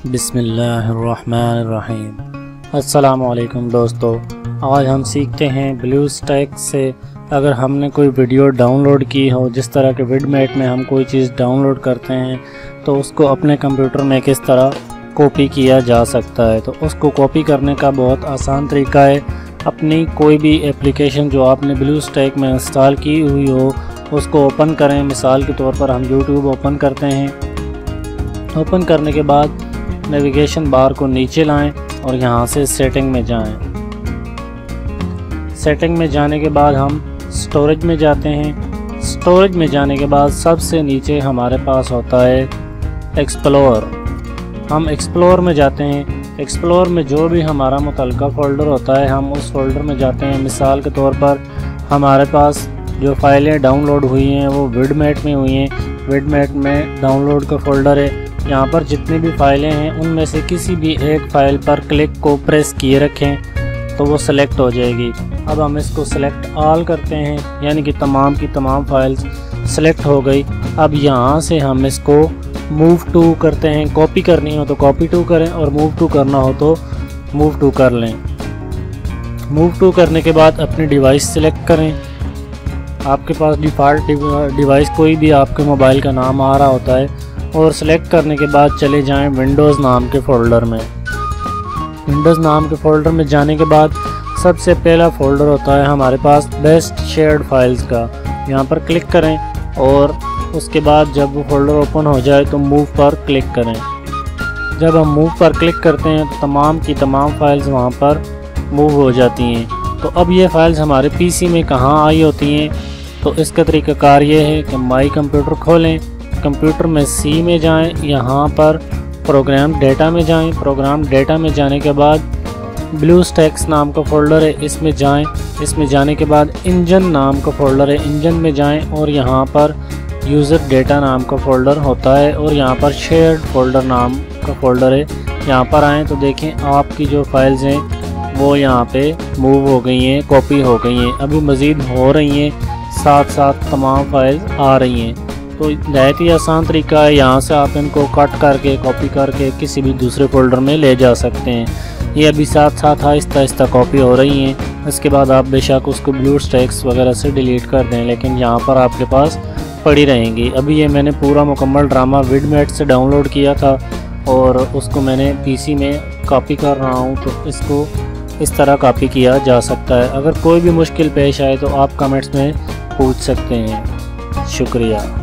बिस्मिल्लाहिर्रहमानिर्रहीम। अस्सलामुअलैकुम दोस्तों, आज हम सीखते हैं ब्लूस्टैक से अगर हमने कोई वीडियो डाउनलोड की हो, जिस तरह के विडमेट में हम कोई चीज़ डाउनलोड करते हैं तो उसको अपने कंप्यूटर में किस तरह कॉपी किया जा सकता है। तो उसको कॉपी करने का बहुत आसान तरीका है। अपनी कोई भी एप्लीकेशन जो आपने ब्लूस्टैक में इंस्टॉल की हुई हो उसको ओपन करें। मिसाल के तौर पर हम यूट्यूब ओपन करते हैं। ओपन करने के बाद नेविगेशन बार को नीचे लाएं और यहाँ से सेटिंग में जाएं। सेटिंग में जाने के बाद हम स्टोरेज में जाते हैं। स्टोरेज में जाने के बाद सबसे नीचे हमारे पास होता है एक्सप्लोर। हम एक्सप्लोर में जाते हैं। एक्सप्लोर में जो भी हमारा मुतल्लिका फ़ोल्डर होता है हम उस फोल्डर में जाते हैं। मिसाल के तौर पर हमारे पास जो फाइलें डाउनलोड हुई हैं वो विडमेट में हुई हैं। विडमेट में डाउनलोड का फ़ोल्डर है। यहाँ पर जितनी भी फाइलें हैं उनमें से किसी भी एक फ़ाइल पर क्लिक को प्रेस किए रखें तो वो सेलेक्ट हो जाएगी। अब हम इसको सेलेक्ट ऑल करते हैं, यानी कि तमाम की तमाम फाइल्स सेलेक्ट हो गई। अब यहाँ से हम इसको मूव टू करते हैं। कॉपी करनी हो तो कॉपी टू करें और मूव टू करना हो तो मूव टू कर लें। मूव टू करने के बाद अपनी डिवाइस सेलेक्ट करें। आपके पास डिफ़ॉल्ट डिवाइस कोई भी आपके मोबाइल का नाम आ रहा होता है और सेलेक्ट करने के बाद चले जाएं विंडोज़ नाम के फ़ोल्डर में। विंडोज़ नाम के फ़ोल्डर में जाने के बाद सबसे पहला फ़ोल्डर होता है हमारे पास बेस्ट शेयर्ड फाइल्स का। यहाँ पर क्लिक करें और उसके बाद जब वो फ़ोल्डर ओपन हो जाए तो मूव पर क्लिक करें। जब हम मूव पर क्लिक करते हैं तो तमाम की तमाम फाइल्स वहाँ पर मूव हो जाती हैं। तो अब ये फाइल्स हमारे पीसी में कहाँ आई होती हैं, तो इसका तरीक़ाकार ये है कि माई कंप्यूटर खोलें। कंप्यूटर में सी में जाएं, यहाँ पर प्रोग्राम डेटा में जाएं। प्रोग्राम डेटा में जाने के बाद ब्लूस्टैक्स नाम का फ़ोल्डर है, इसमें जाएं। इसमें जाने के बाद इंजन नाम का फ़ोल्डर है, इंजन में जाएं और यहाँ पर यूज़र डेटा नाम का फ़ोल्डर होता है और यहाँ पर शेयर्ड फ़ोल्डर नाम का फ़ोल्डर है। यहाँ पर आएँ तो देखें आपकी जो फाइल्स हैं वो यहाँ पे मूव हो गई हैं, कॉपी हो गई हैं। अभी मज़ीद हो रही हैं, साथ साथ तमाम फाइल्स आ रही हैं। तो बहुत ही आसान तरीका है। यहाँ से आप इनको कट करके कॉपी करके किसी भी दूसरे फ़ोल्डर में ले जा सकते हैं। ये अभी साथ साथ आहिस्ता आहिस्ता कॉपी हो रही हैं। इसके बाद आप बेशक उसको ब्लूस्टैक्स वगैरह से डिलीट कर दें, लेकिन यहाँ पर आपके पास पड़ी रहेंगी। अभी ये मैंने पूरा मुकम्मल ड्रामा विडमेट से डाउनलोड किया था और उसको मैंने पीसी में कॉपी कर रहा हूँ। तो इसको इस तरह कॉपी किया जा सकता है। अगर कोई भी मुश्किल पेश आए तो आप कमेंट्स में पूछ सकते हैं। शुक्रिया।